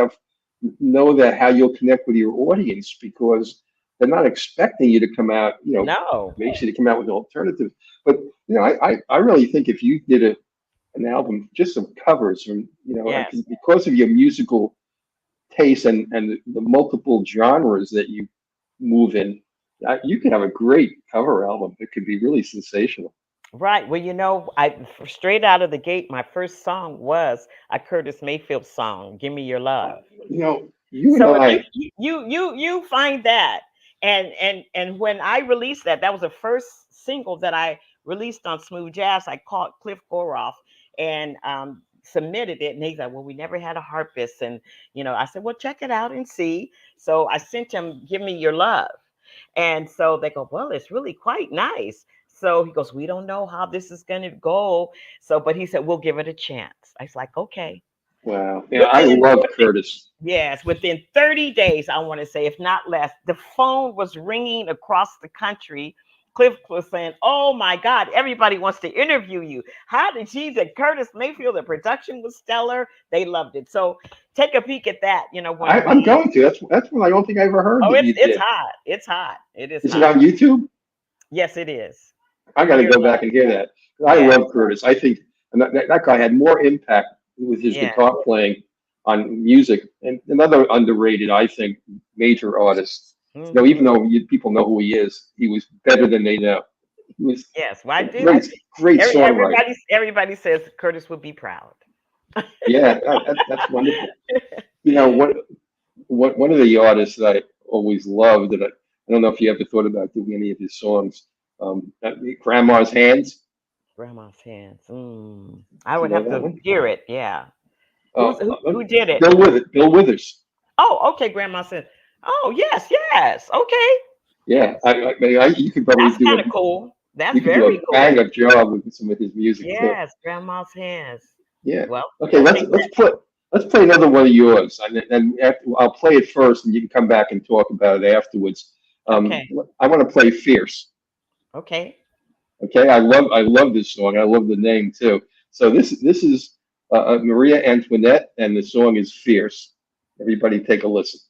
S1: know that how you'll connect with your audience, because they're not expecting you to come out,
S4: No.
S1: makes you to come out with an alternative. But I really think if you did an album, just some covers from, because of your musical taste and the multiple genres that you move in, you can have a great cover album. It could be really sensational.
S4: Right. Well, I straight out of the gate, my first song was a Curtis Mayfield song, "Give Me Your Love."
S1: You
S4: So
S1: and I,
S4: you find that, and when I released that was the first single that I released on Smooth Jazz. I called Cliff Goroff and submitted it, and he's like, "Well, we never had a harpist," and I said, "Well, check it out and see." So I sent him "Give Me Your Love," and so they go, "Well, it's really quite nice." So he goes, "We don't know how this is going to go." So, but he said, "We'll give it a chance." I was like, "Okay."
S1: wow. Yeah, I love Curtis.
S4: Yes, within 30 days, I want to say, if not less, the phone was ringing across the country. Cliff was saying, "Oh my God, everybody wants to interview you. How did she at Curtis Mayfield? The production was stellar. They loved it." So take a peek at that.
S1: I'm going to. That's one I don't think I ever heard.
S4: Oh,
S1: that you
S4: it's
S1: did.
S4: hot. It's hot. It is.
S1: Is
S4: hot.
S1: it on YouTube?
S4: Yes, it is.
S1: I got to go back and hear that. I love Curtis. I think that guy had more impact with his guitar playing on music. And another underrated, I think, major artist.
S4: Mm-hmm.
S1: Even though people know who he is, he was better than they know. He was
S4: well, I do.
S1: Great songwriter.
S4: Everybody says Curtis would be proud.
S1: Yeah, that's wonderful. One of the artists that I always loved, that I don't know if you ever thought about doing any of his songs, Grandma's Hands.
S4: Grandma's Hands. I would have to hear it. Yeah. Who did it?
S1: Bill Withers.
S4: Oh, okay. Grandma's Hands. Oh, yes. Okay.
S1: Yeah, you could probably
S4: That's kind of cool. That's very cool.
S1: Bang-up job with some of his music.
S4: Yes, Grandma's Hands.
S1: Yeah.
S4: Well,
S1: okay. Let's play another one of yours, and I'll play it first, and you can come back and talk about it afterwards.
S4: Okay.
S1: I want to play "Fierce."
S4: Okay.
S1: Okay. I love this song. I love the name too. So this is Mariea Antoinette, and the song is "Fierce." Everybody, take a listen.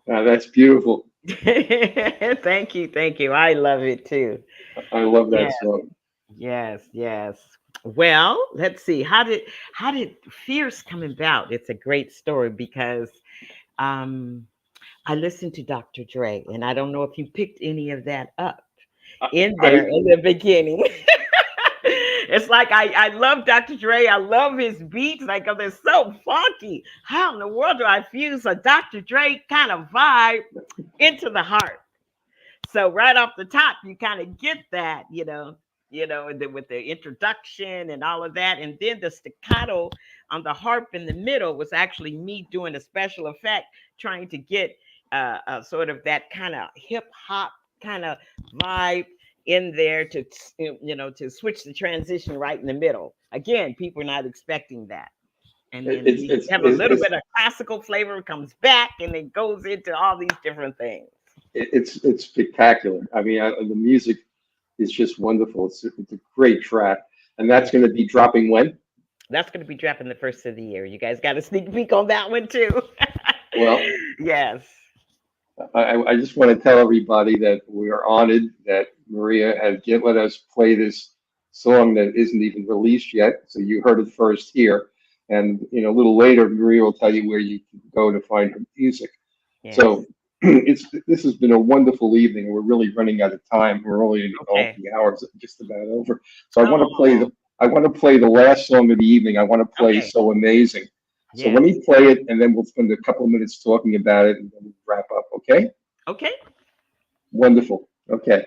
S1: That's beautiful.
S4: Thank you, thank you. I love it too.
S1: I love that
S4: Yeah,
S1: song.
S4: yes, yes. Well, let's see. How did Fierce come about? It's a great story because um I listened to Dr. Dre, and I don't know if you picked any of that up
S1: I,
S4: in
S1: I
S4: there in the beginning. It's like I love Dr. Dre. I love his beats. Like, oh, they're so funky. How in the world do I fuse a Dr. Dre kind of vibe into the heart? So right off the top, you kind of get that, and then with the introduction and all of that, and then the staccato on the harp in the middle was actually me doing a special effect, trying to get sort of that kind of hip hop kind of vibe in there to switch the transition right in the middle. Again, people are not expecting that. And then
S1: it's
S4: we
S1: it's
S4: have a
S1: it's
S4: little
S1: it's
S4: bit of classical flavor comes back and it goes into all these different things.
S1: it's spectacular. I mean, the music is just wonderful. It's a great track, and
S4: Yeah.
S1: that's going to be dropping when?
S4: That's going to be dropping the first of the year. You guys got a sneak peek on that one too.
S1: Well,
S4: Yes.
S1: I just want to tell everybody that we are honored that Maria has let us play this song that isn't even released yet. So you heard it first here. And a little later, Maria will tell you where you can go to find her music.
S4: Yes.
S1: So this has been a wonderful evening. We're really running out of time. We're only all
S4: Okay.
S1: the hours just about over. So
S4: Oh,
S1: I want to play the last song of the evening. I want to play
S4: okay.
S1: So Amazing. So let
S4: Yes.
S1: me play it, and then we'll spend a couple of minutes talking about it, and then we'll wrap up. Okay?
S4: Okay.
S1: Wonderful. Okay.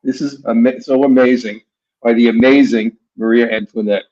S1: This is So Amazing by the amazing Maria Antoinette.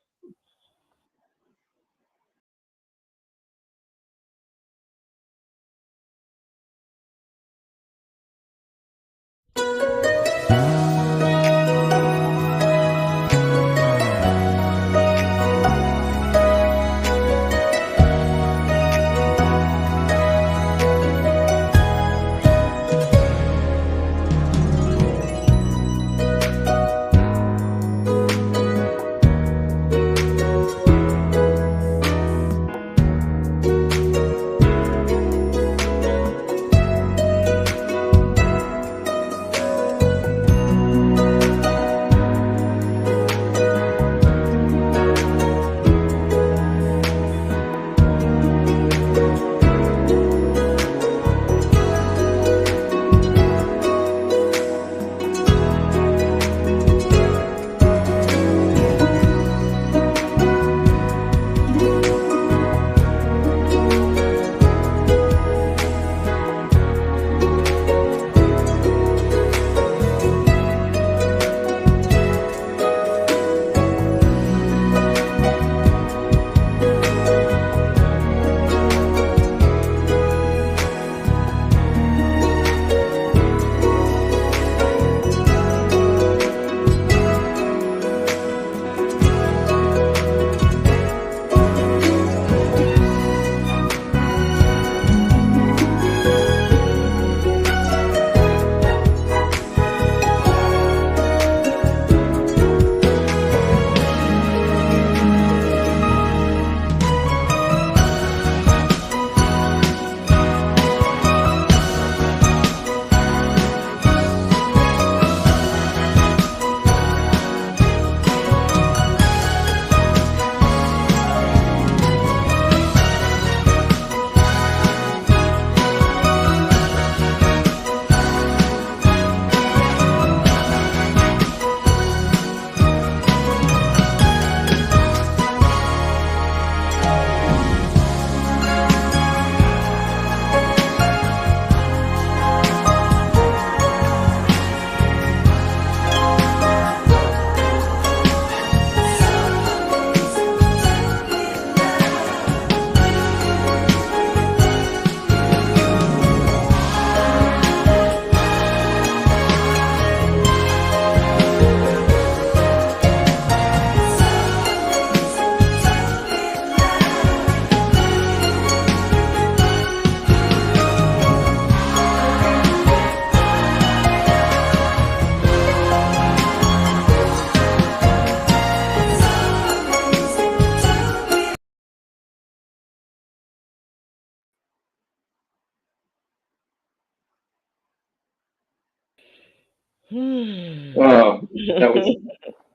S1: Oh, that was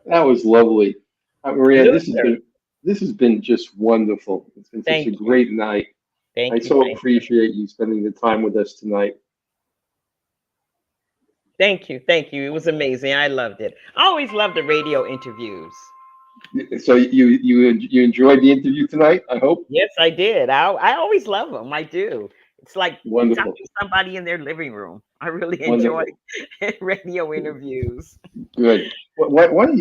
S1: that was lovely. Maria,
S4: Luther.
S1: this has been just wonderful. It's been such a
S4: Thank you.
S1: great night. I
S4: Thank you.
S1: so
S4: Thank you.
S1: appreciate you spending the time with us tonight.
S4: Thank you. Thank you. It was amazing. I loved it. I always love the radio interviews.
S1: So you enjoyed the interview tonight, I hope.
S4: Yes, I did. I always love them. I do. It's like talking
S1: Wonderful,
S4: to somebody in their living room. I really enjoy
S1: wonderful,
S4: radio interviews.
S1: good. Why don't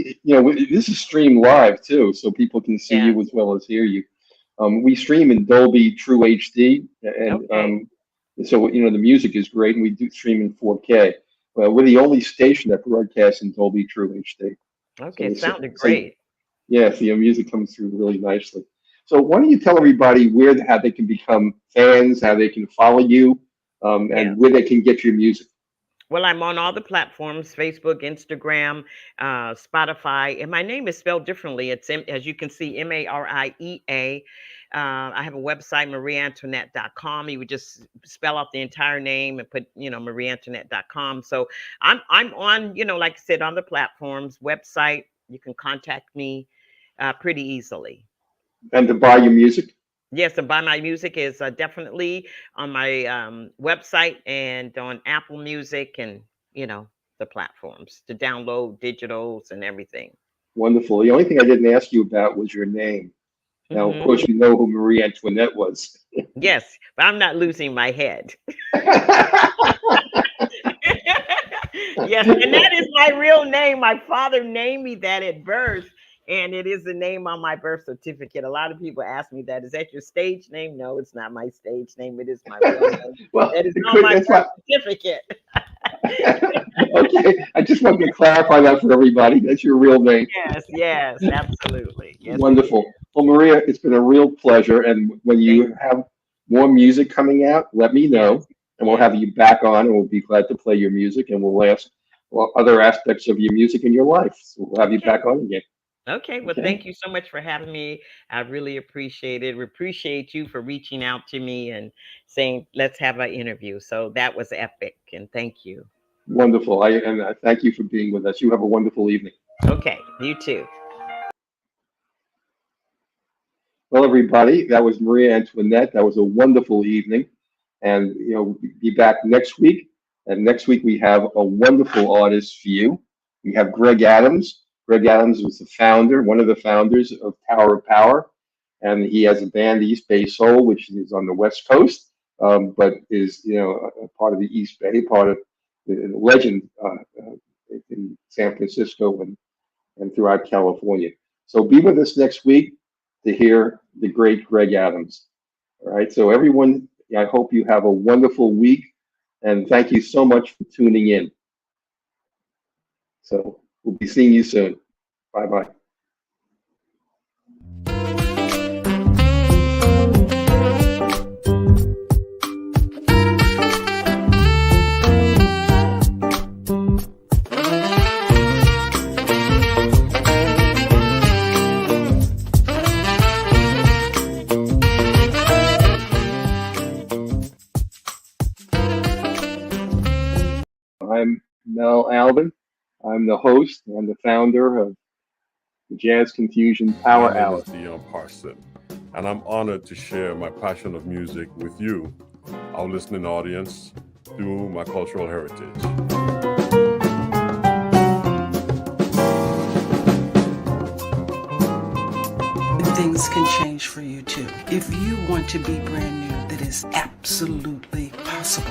S1: this is streamed live too, so people can see
S4: Yeah.
S1: you as well as hear you. We stream in Dolby True HD, and
S4: Okay.
S1: so the music is great, and we do stream in 4K. Well, we're the only station that broadcasts in Dolby True HD.
S4: Okay.
S1: So, so,
S4: Sounded
S1: so
S4: great.
S1: yeah, so your music comes through really nicely. So why don't you tell everybody how they can become fans, how they can follow you,
S4: Yeah.
S1: and where they can get your music.
S4: Well, I'm on all the platforms: Facebook, Instagram, Spotify, and my name is spelled differently. As you can see, Mariea. I have a website, mariaantoinette.com. You would just spell out the entire name and put, mariaantoinette.com. So I'm on, like I said, on the platforms, website. You can contact me pretty easily.
S1: And to buy your music.
S4: Yes, and buy my music is definitely on my website and on Apple Music and the platforms to download digitals and everything.
S1: Wonderful. The only thing I didn't ask you about was your name. Now, of
S4: Hmm.
S1: course, you know who Marie Antoinette was.
S4: Yes, but I'm not losing my head. Yes, and that is my real name. My father named me that at birth, and it is the name on my birth certificate. A lot of people ask me that. Is that your stage name? No, it's not my stage name. It is my real name.
S1: Well,
S4: That is on my
S1: that's
S4: birth
S1: why.
S4: certificate.
S1: Okay, I just wanted to clarify that for everybody. That's your real name.
S4: Yes, yes, absolutely. Yes, it is.
S1: Wonderful. Well, Maria, it's been a real pleasure. And when
S4: Thank
S1: you have more music coming out, let me
S4: Yes,
S1: know, and we'll
S4: yes.
S1: have you back on, and we'll be glad to play your music, and we'll ask other aspects of your music in your life. So we'll have you
S4: Okay.
S1: back on again.
S4: Okay. Well,
S1: Okay.
S4: thank you so much for having me. I really appreciate it. We appreciate you for reaching out to me and saying, let's have an interview. So that was epic. And thank you.
S1: Wonderful. I thank you for being with us. You have a wonderful evening.
S4: Okay. You too.
S1: Well, everybody, that was Maria Antoinette. That was a wonderful evening. And, we'll be back next week. And next week, we have a wonderful artist for you. We have Greg Adams. Greg Adams was one of the founders of Tower of Power. And he has a band, East Bay Soul, which is on the West Coast, but is, a part of the East Bay, part of the legend in San Francisco and throughout California. So be with us next week to hear the great Greg Adams. All right. So everyone, I hope you have a wonderful week, and thank you so much for tuning in. So we'll be seeing you soon. Bye bye. I'm Albin. I'm the host and the founder of the Jazz Confusion
S2: My
S1: Power
S2: name
S1: Hour.
S2: is Dion Parson, and I'm honored to share my passion of music with you, our listening audience, through my cultural heritage.
S3: Things can change for you too. If you want to be brand new, that is absolutely possible.